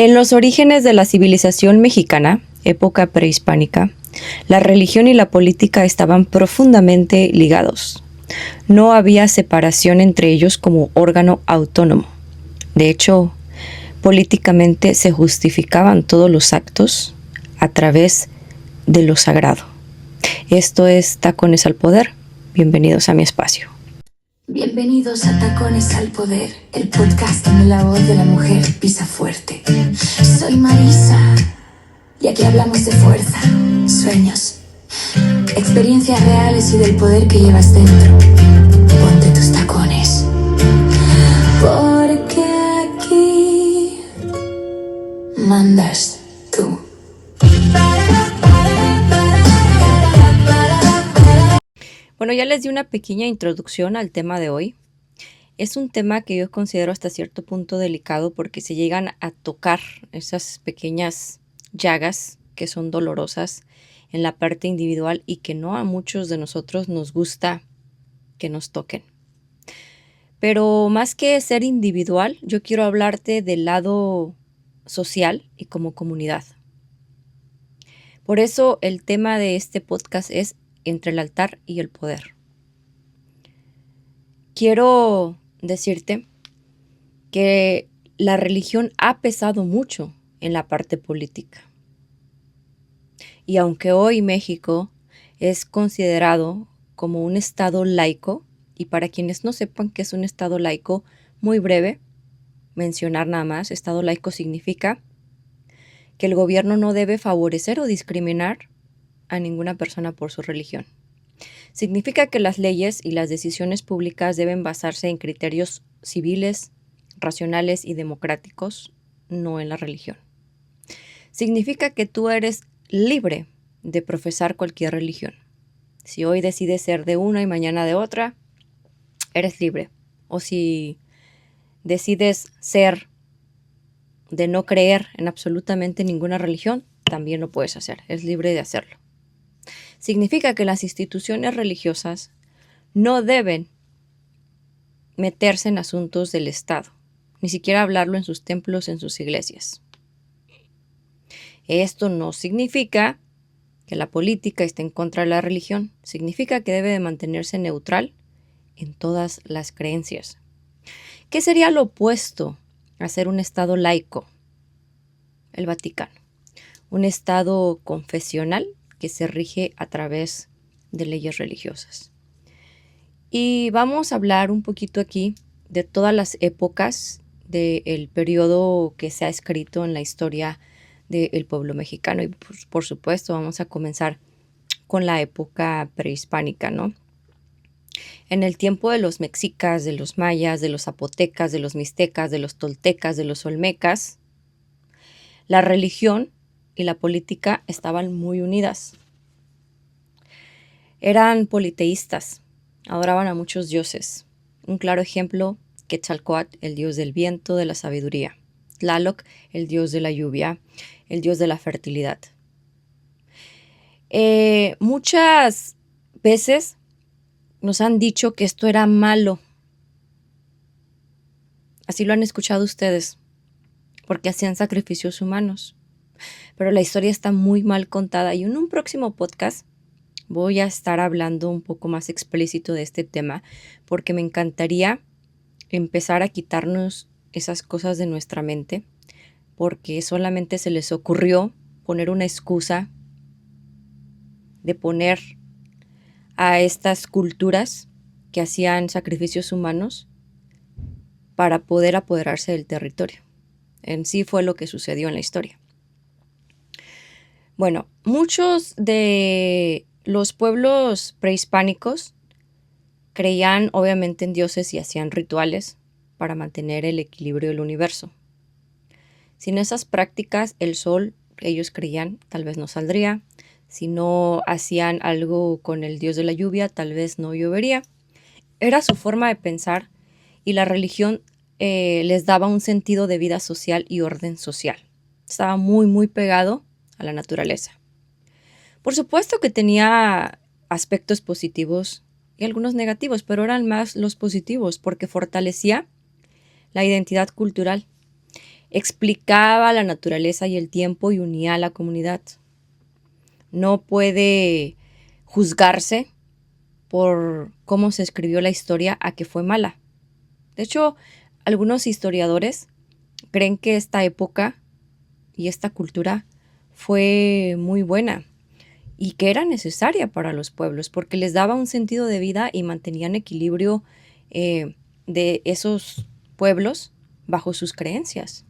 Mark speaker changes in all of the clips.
Speaker 1: En los orígenes de la civilización mexicana, época prehispánica, la religión y la política estaban profundamente ligados. No había separación entre ellos como órgano autónomo. De hecho, políticamente se justificaban todos los actos a través de lo sagrado. Esto es Tacones al Poder. Bienvenidos a mi espacio.
Speaker 2: Bienvenidos a Tacones al Poder, el podcast donde la voz de la mujer pisa fuerte. Soy Marisa y aquí hablamos de fuerza, sueños, experiencias reales y del poder que llevas dentro. Ponte tus tacones, porque aquí mandas tú.
Speaker 1: Bueno, ya les di una pequeña introducción al tema de hoy. Es un tema que yo considero hasta cierto punto delicado porque se llegan a tocar esas pequeñas llagas que son dolorosas en la parte individual y que no a muchos de nosotros nos gusta que nos toquen. Pero más que ser individual, yo quiero hablarte del lado social y como comunidad. Por eso el tema de este podcast es entre el altar y el poder. Quiero decirte que la religión ha pesado mucho en la parte política. Y aunque hoy México es considerado como un estado laico, y para quienes no sepan qué es un estado laico, muy breve, mencionar nada más, estado laico significa que el gobierno no debe favorecer o discriminar a ninguna persona por su religión. Significa que las leyes y las decisiones públicas deben basarse en criterios civiles, racionales y democráticos, no en la religión. Significa que tú eres libre de profesar cualquier religión. Si hoy decides ser de una y mañana de otra, eres libre. O si decides ser de no creer en absolutamente ninguna religión, también lo puedes hacer. Es libre de hacerlo. Significa que las instituciones religiosas no deben meterse en asuntos del Estado, ni siquiera hablarlo en sus templos, en sus iglesias. Esto no significa que la política esté en contra de la religión, significa que debe de mantenerse neutral en todas las creencias. ¿Qué sería lo opuesto a ser un Estado laico? El Vaticano, un Estado confesional que se rige a través de leyes religiosas. Y vamos a hablar un poquito aquí de todas las épocas del periodo que se ha escrito en la historia del pueblo mexicano. Y pues, por supuesto vamos a comenzar con la época prehispánica, ¿no? En el tiempo de los mexicas, de los mayas, de los zapotecas, de los mixtecas, de los toltecas, de los olmecas, la religión y la política estaban muy unidas. Eran politeístas, adoraban a muchos dioses. Un claro ejemplo, Quetzalcóatl, el dios del viento, de la sabiduría. Tlaloc, el dios de la lluvia, el dios de la fertilidad. Muchas veces nos han dicho que esto era malo. Así lo han escuchado ustedes, porque hacían sacrificios humanos. Pero la historia está muy mal contada y en un próximo podcast voy a estar hablando un poco más explícito de este tema porque me encantaría empezar a quitarnos esas cosas de nuestra mente porque solamente se les ocurrió poner una excusa de poner a estas culturas que hacían sacrificios humanos para poder apoderarse del territorio. En sí fue lo que sucedió en la historia. Bueno, muchos de los pueblos prehispánicos creían obviamente en dioses y hacían rituales para mantener el equilibrio del universo. Sin esas prácticas, el sol, ellos creían, tal vez no saldría. Si no hacían algo con el dios de la lluvia, tal vez no llovería. Era su forma de pensar y la religión les daba un sentido de vida social y orden social. Estaba muy, muy pegado a la naturaleza. Por supuesto que tenía aspectos positivos y algunos negativos, pero eran más los positivos porque fortalecía la identidad cultural. explicaba la naturaleza y el tiempo y unía a la comunidad. No puede juzgarse por cómo se escribió la historia a que fue mala. De hecho, algunos historiadores creen que esta época y esta cultura fue muy buena y que era necesaria para los pueblos porque les daba un sentido de vida y mantenían equilibrio de esos pueblos bajo sus creencias.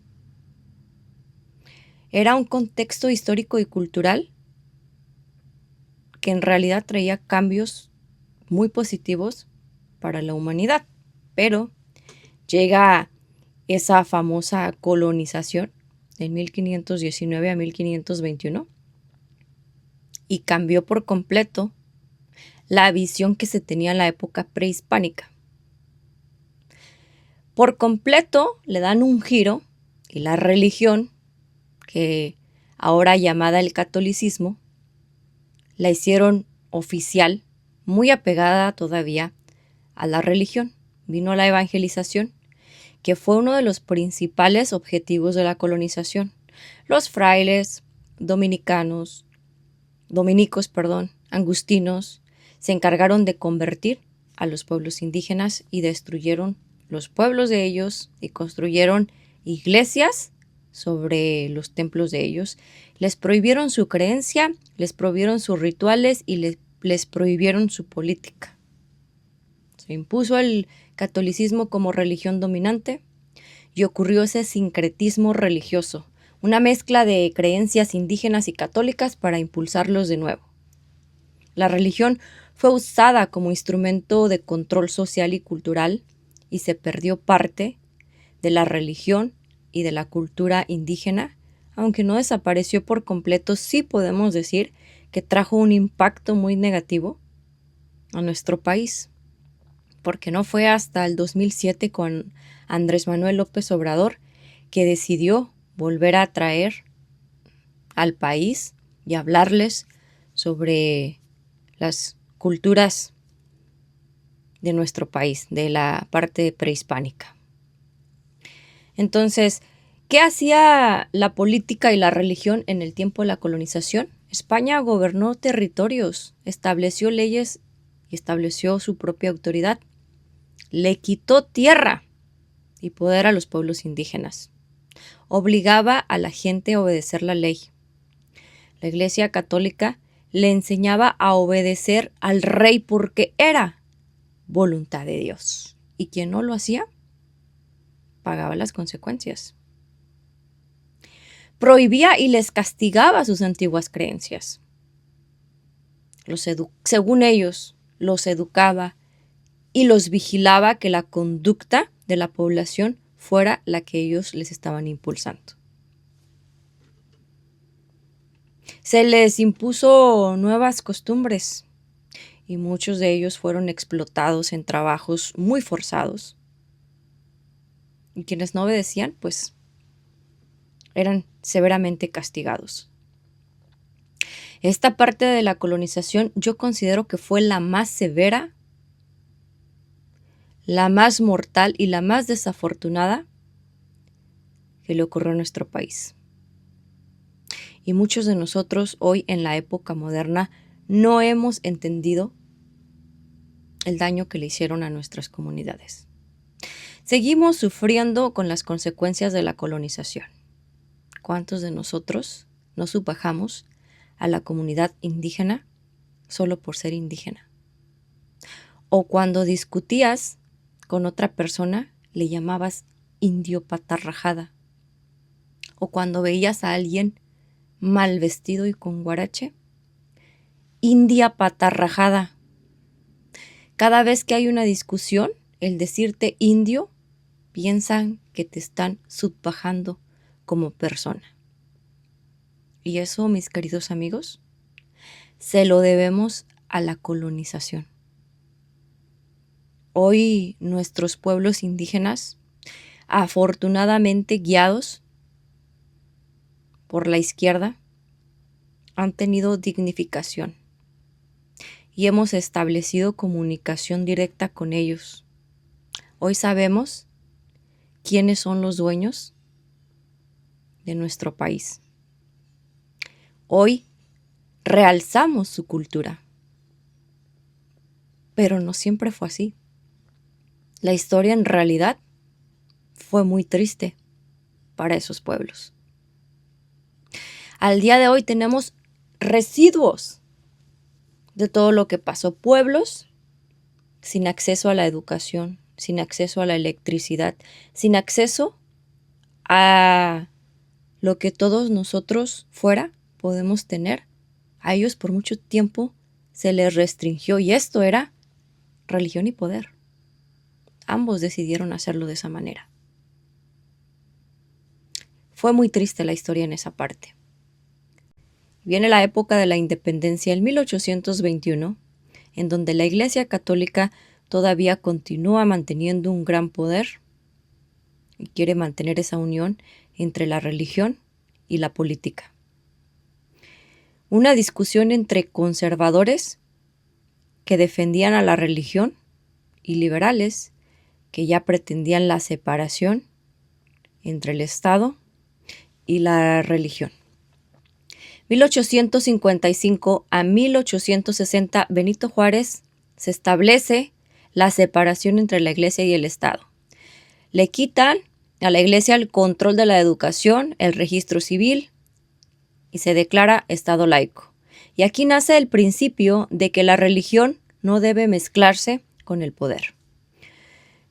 Speaker 1: Era un contexto histórico y cultural que en realidad traía cambios muy positivos para la humanidad. Pero llega esa famosa colonización en 1519 a 1521 y cambió por completo la visión que se tenía en la época prehispánica. Por completo le dan un giro y la religión, que ahora llamada el catolicismo, la hicieron oficial, muy apegada todavía a la religión. Vino la evangelización, que fue uno de los principales objetivos de la colonización. Los frailes dominicos, angustinos, se encargaron de convertir a los pueblos indígenas y destruyeron los pueblos de ellos y construyeron iglesias sobre los templos de ellos. Les prohibieron su creencia, les prohibieron sus rituales y les prohibieron su política. Se impuso el catolicismo como religión dominante y ocurrió ese sincretismo religioso, una mezcla de creencias indígenas y católicas para impulsarlos de nuevo. La religión fue usada como instrumento de control social y cultural y se perdió parte de la religión y de la cultura indígena, aunque no desapareció por completo. Sí podemos decir que trajo un impacto muy negativo a nuestro país, porque no fue hasta el 2007 con Andrés Manuel López Obrador que decidió volver a traer al país y hablarles sobre las culturas de nuestro país, de la parte prehispánica. Entonces, ¿qué hacía la política y la religión en el tiempo de la colonización? España gobernó territorios, estableció leyes y estableció su propia autoridad. Le quitó tierra y poder a los pueblos indígenas. Obligaba a la gente a obedecer la ley. La Iglesia Católica le enseñaba a obedecer al rey porque era voluntad de Dios. Y quien no lo hacía, pagaba las consecuencias. Prohibía y les castigaba sus antiguas creencias. Según ellos, los educaba y los vigilaba que la conducta de la población fuera la que ellos les estaban impulsando. Se les impuso nuevas costumbres y muchos de ellos fueron explotados en trabajos muy forzados. Y quienes no obedecían, pues, eran severamente castigados. Esta parte de la colonización yo considero que fue la más severa, la más mortal y la más desafortunada que le ocurrió a nuestro país. Y muchos de nosotros hoy en la época moderna no hemos entendido el daño que le hicieron a nuestras comunidades. Seguimos sufriendo con las consecuencias de la colonización. ¿Cuántos de nosotros no subajamos a la comunidad indígena solo por ser indígena? O cuando discutías con otra persona, le llamabas indio patarrajada. O cuando veías a alguien mal vestido y con guarache, india patarrajada. Cada vez que hay una discusión, el decirte indio, piensan que te están subajando como persona. Y eso, mis queridos amigos, se lo debemos a la colonización. Hoy nuestros pueblos indígenas, afortunadamente guiados por la izquierda, han tenido dignificación y hemos establecido comunicación directa con ellos. Hoy sabemos quiénes son los dueños de nuestro país. Hoy realzamos su cultura, pero no siempre fue así. La historia en realidad fue muy triste para esos pueblos. Al día de hoy tenemos residuos de todo lo que pasó. Pueblos sin acceso a la educación, sin acceso a la electricidad, sin acceso a lo que todos nosotros fuera podemos tener. A ellos por mucho tiempo se les restringió, y esto era religión y poder. Ambos decidieron hacerlo de esa manera. Fue muy triste la historia en esa parte. Viene la época de la independencia, en 1821, en donde la Iglesia Católica todavía continúa manteniendo un gran poder y quiere mantener esa unión entre la religión y la política. Una discusión entre conservadores que defendían a la religión y liberales que ya pretendían la separación entre el Estado y la religión. 1855 a 1860, Benito Juárez se establece la separación entre la Iglesia y el Estado. Le quitan a la Iglesia el control de la educación, el registro civil, y se declara Estado laico. Y aquí nace el principio de que la religión no debe mezclarse con el poder.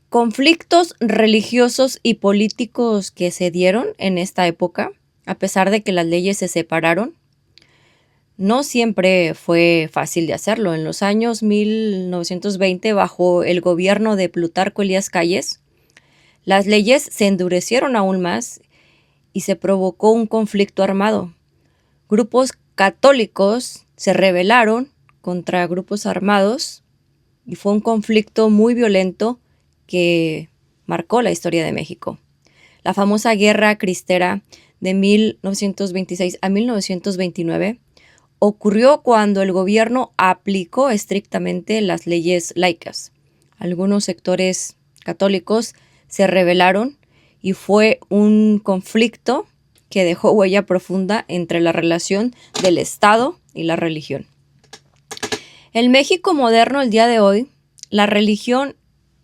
Speaker 1: Conflictos religiosos y políticos que se dieron en esta época, a pesar de que las leyes se separaron, no siempre fue fácil de hacerlo. En los años 1920, bajo el gobierno de Plutarco Elías Calles, las leyes se endurecieron aún más y se provocó un conflicto armado. Grupos católicos se rebelaron contra grupos armados y fue un conflicto muy violento que marcó la historia de México. La famosa Guerra Cristera de 1926 a 1929 ocurrió cuando el gobierno aplicó estrictamente las leyes laicas. Algunos sectores católicos se rebelaron y fue un conflicto que dejó huella profunda entre la relación del Estado y la religión. En México moderno, el día de hoy, la religión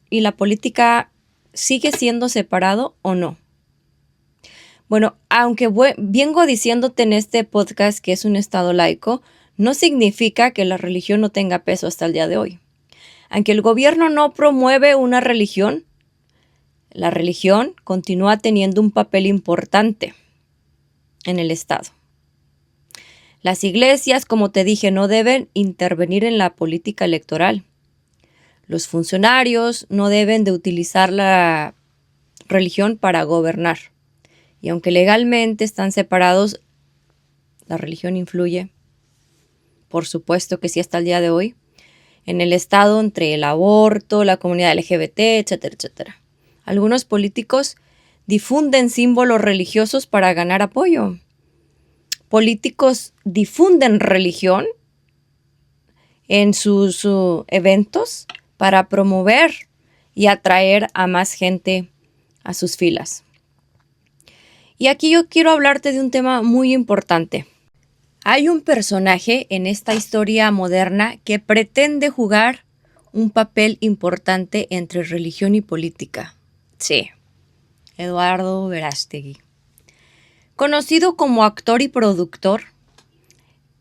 Speaker 1: y la política sigue siendo separado o no. Bueno, aunque vengo diciéndote en este podcast que es un Estado laico, no significa que la religión no tenga peso hasta el día de hoy. Aunque el gobierno no promueve una religión, la religión continúa teniendo un papel importante en el Estado. Las iglesias, como te dije, no deben intervenir en la política electoral. Los funcionarios no deben de utilizar la religión para gobernar. Y aunque legalmente están separados, la religión influye, por supuesto que sí, hasta el día de hoy, en el Estado entre el aborto, la comunidad LGBT, etcétera, etcétera. Algunos políticos difunden símbolos religiosos para ganar apoyo. Políticos difunden religión en sus eventos para promover y atraer a más gente a sus filas. Y aquí yo quiero hablarte de un tema muy importante. Hay un personaje en esta historia moderna que pretende jugar un papel importante entre religión y política. Sí, Eduardo Verástegui. Conocido como actor y productor,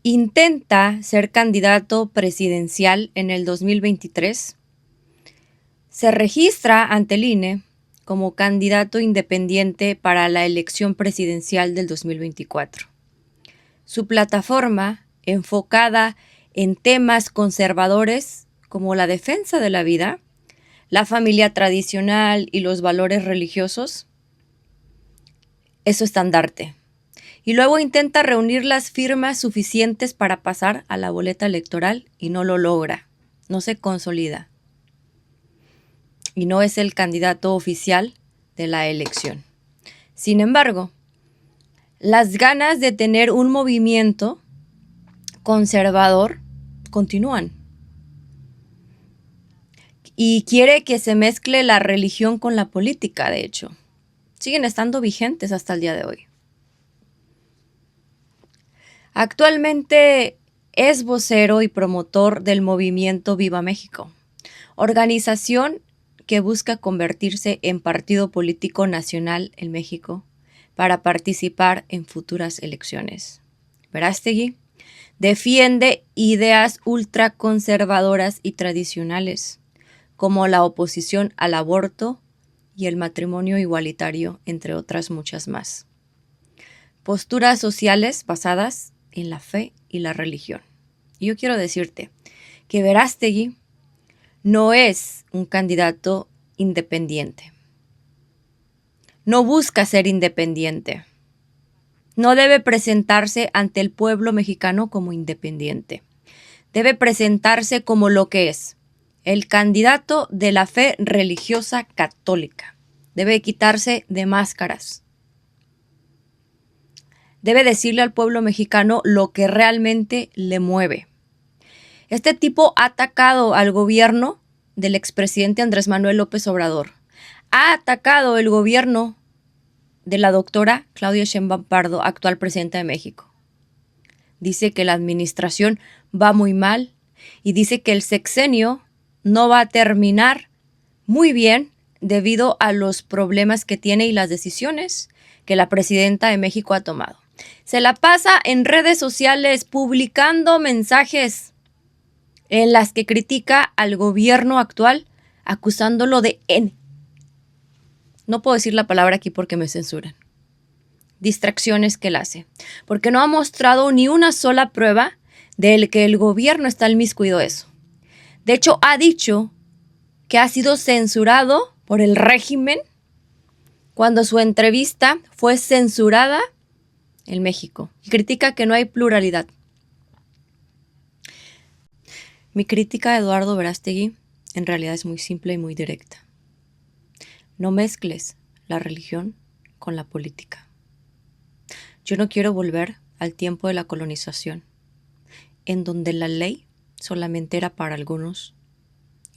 Speaker 1: intenta ser candidato presidencial en el 2023. Se registra ante el INE como candidato independiente para la elección presidencial del 2024. Su plataforma, enfocada en temas conservadores como la defensa de la vida, la familia tradicional y los valores religiosos, es su estandarte. Y luego intenta reunir las firmas suficientes para pasar a la boleta electoral y no lo logra, no se consolida. Y no es el candidato oficial de la elección. Sin embargo, las ganas de tener un movimiento conservador continúan. Y quiere que se mezcle la religión con la política, de hecho. Siguen estando vigentes hasta el día de hoy. Actualmente es vocero y promotor del movimiento Viva México, organización que busca convertirse en partido político nacional en México para participar en futuras elecciones. Verástegui defiende ideas ultraconservadoras y tradicionales, como la oposición al aborto y el matrimonio igualitario, entre otras muchas más. Posturas sociales basadas en la fe y la religión. Y yo quiero decirte que Verástegui no es un candidato independiente. No busca ser independiente. No debe presentarse ante el pueblo mexicano como independiente. Debe presentarse como lo que es, el candidato de la fe religiosa católica. Debe quitarse de máscaras. Debe decirle al pueblo mexicano lo que realmente le mueve. Este tipo ha atacado al gobierno del expresidente Andrés Manuel López Obrador. Ha atacado el gobierno de la doctora Claudia Sheinbaum Pardo, actual presidenta de México. Dice que la administración va muy mal y dice que el sexenio no va a terminar muy bien debido a los problemas que tiene y las decisiones que la presidenta de México ha tomado. Se la pasa en redes sociales publicando mensajes en las que critica al gobierno actual, acusándolo de no puedo decir la palabra aquí porque me censuran. Distracciones que él hace. Porque no ha mostrado ni una sola prueba de que el gobierno está inmiscuido en eso. De hecho, ha dicho que ha sido censurado por el régimen cuando su entrevista fue censurada en México. Y critica que no hay pluralidad. Mi crítica a Eduardo Verástegui en realidad es muy simple y muy directa. No mezcles la religión con la política. Yo no quiero volver al tiempo de la colonización, en donde la ley solamente era para algunos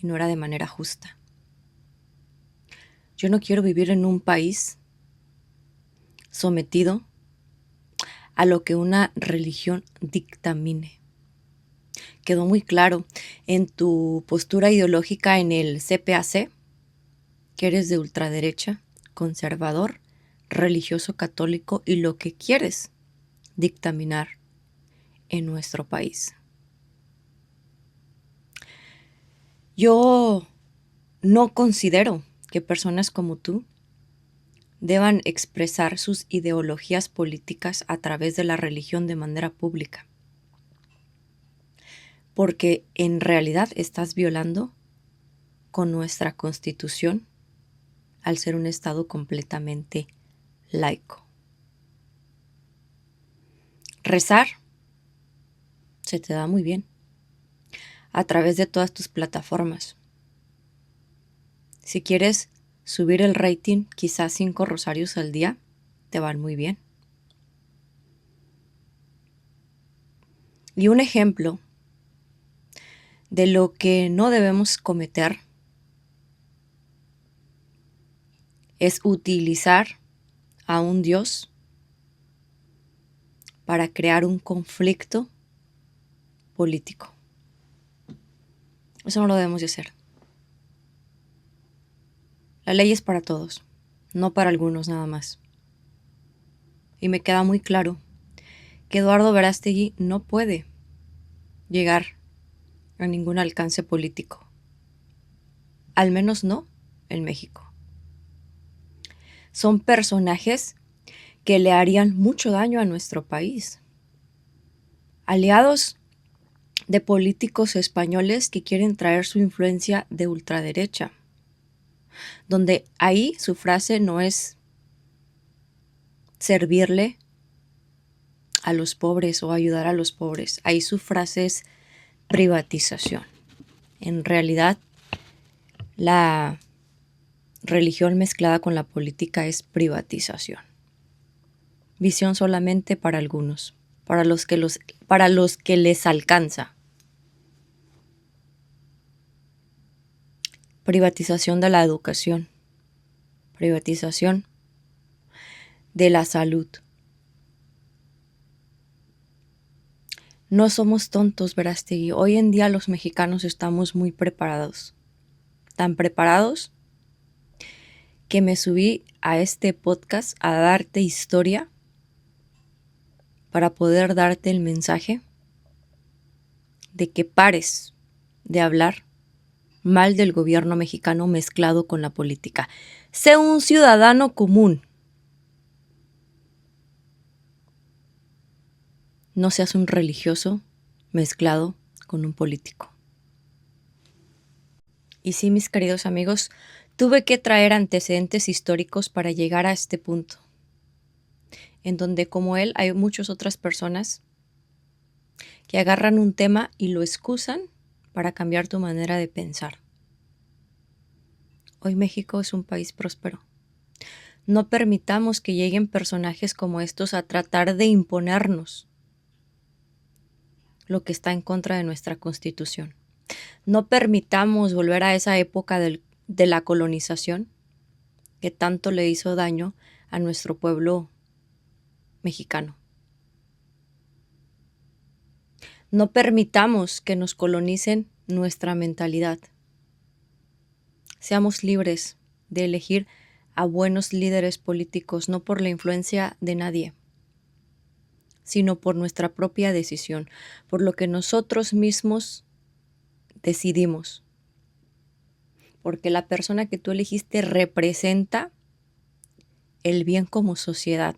Speaker 1: y no era de manera justa. Yo no quiero vivir en un país sometido a lo que una religión dictamine. Quedó muy claro en tu postura ideológica en el CPAC que eres de ultraderecha, conservador, religioso católico y lo que quieres dictaminar en nuestro país. Yo no considero que personas como tú deban expresar sus ideologías políticas a través de la religión de manera pública, porque en realidad estás violando con nuestra Constitución al ser un Estado completamente laico. Rezar se te da muy bien a través de todas tus plataformas. Si quieres subir el rating, quizás 5 rosarios al día, te van muy bien. Y un ejemplo de lo que no debemos cometer es utilizar a un Dios para crear un conflicto político. Eso no lo debemos de hacer. La ley es para todos, no para algunos nada más. Y me queda muy claro que Eduardo Verástegui no puede llegar a ningún alcance político. Al menos no en México. Son personajes que le harían mucho daño a nuestro país. Aliados de políticos españoles que quieren traer su influencia de ultraderecha, donde ahí su frase no es servirle a los pobres o ayudar a los pobres. Ahí su frase es privatización. En realidad, la religión mezclada con la política es privatización. Visión solamente para algunos, para los que les alcanza. Privatización de la educación, privatización de la salud, No somos tontos, Verástegui. Hoy en día los mexicanos estamos muy preparados. Tan preparados que me subí a este podcast a darte historia para poder darte el mensaje de que pares de hablar mal del gobierno mexicano mezclado con la política. Sé un ciudadano común. No seas un religioso mezclado con un político. Y sí, mis queridos amigos, tuve que traer antecedentes históricos para llegar a este punto, en donde como él hay muchas otras personas que agarran un tema y lo excusan para cambiar tu manera de pensar. Hoy México es un país próspero. No permitamos que lleguen personajes como estos a tratar de imponernos lo que está en contra de nuestra Constitución. No permitamos volver a esa época de la colonización que tanto le hizo daño a nuestro pueblo mexicano. No permitamos que nos colonicen nuestra mentalidad. Seamos libres de elegir a buenos líderes políticos, no por la influencia de nadie, sino por nuestra propia decisión, por lo que nosotros mismos decidimos. Porque la persona que tú elegiste representa el bien como sociedad.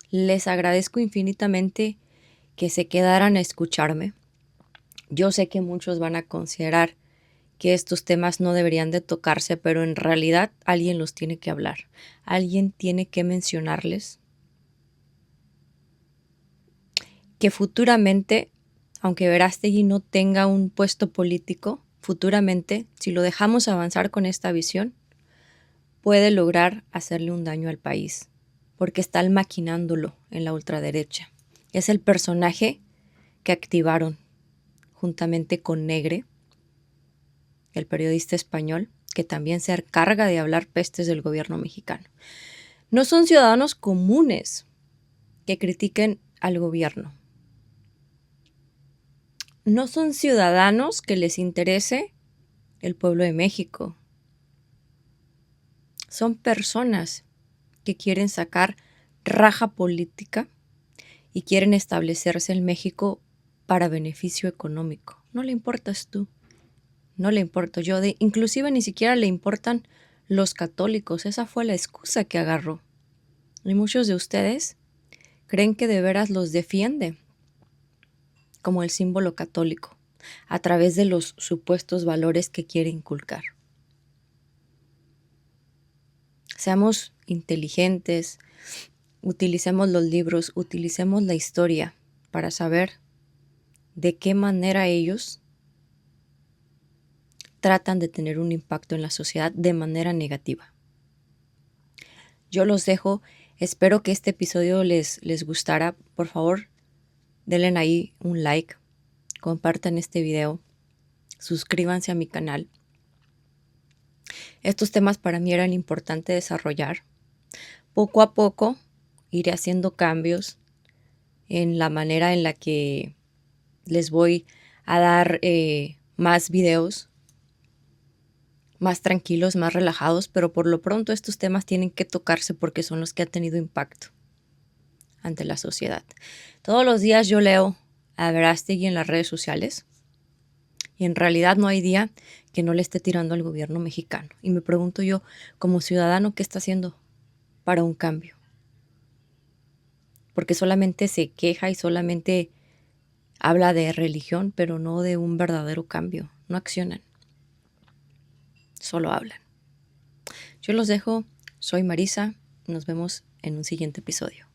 Speaker 1: Les agradezco infinitamente que se quedaran a escucharme. Yo sé que muchos van a considerar que estos temas no deberían de tocarse, pero en realidad alguien los tiene que hablar. Alguien tiene que mencionarles que futuramente, aunque Verástegui no tenga un puesto político, futuramente, si lo dejamos avanzar con esta visión, puede lograr hacerle un daño al país, porque están maquinándolo en la ultraderecha. Es el personaje que activaron juntamente con Negre, el periodista español, que también se encarga de hablar pestes del gobierno mexicano. No son ciudadanos comunes que critiquen al gobierno. No son ciudadanos que les interese el pueblo de México. Son personas que quieren sacar raja política y quieren establecerse en México para beneficio económico. No le importas tú, no le importo yo, inclusive ni siquiera le importan los católicos. Esa fue la excusa que agarró. Y muchos de ustedes creen que de veras los defiende como el símbolo católico, a través de los supuestos valores que quiere inculcar. Seamos inteligentes, utilicemos los libros, utilicemos la historia para saber de qué manera ellos tratan de tener un impacto en la sociedad de manera negativa. Yo los dejo, espero que este episodio les gustara. Por favor, denle ahí un like, compartan este video, suscríbanse a mi canal. Estos temas para mí eran importantes desarrollar. Poco a poco iré haciendo cambios en la manera en la que les voy a dar más videos, más tranquilos, más relajados, pero por lo pronto estos temas tienen que tocarse porque son los que han tenido impacto ante la sociedad. Todos los días yo leo a Verástegui en las redes sociales y en realidad no hay día que no le esté tirando al gobierno mexicano. Y me pregunto yo, como ciudadano, ¿qué está haciendo para un cambio? Porque solamente se queja y solamente habla de religión, pero no de un verdadero cambio. No accionan, solo hablan. Yo los dejo, soy Marisa, nos vemos en un siguiente episodio.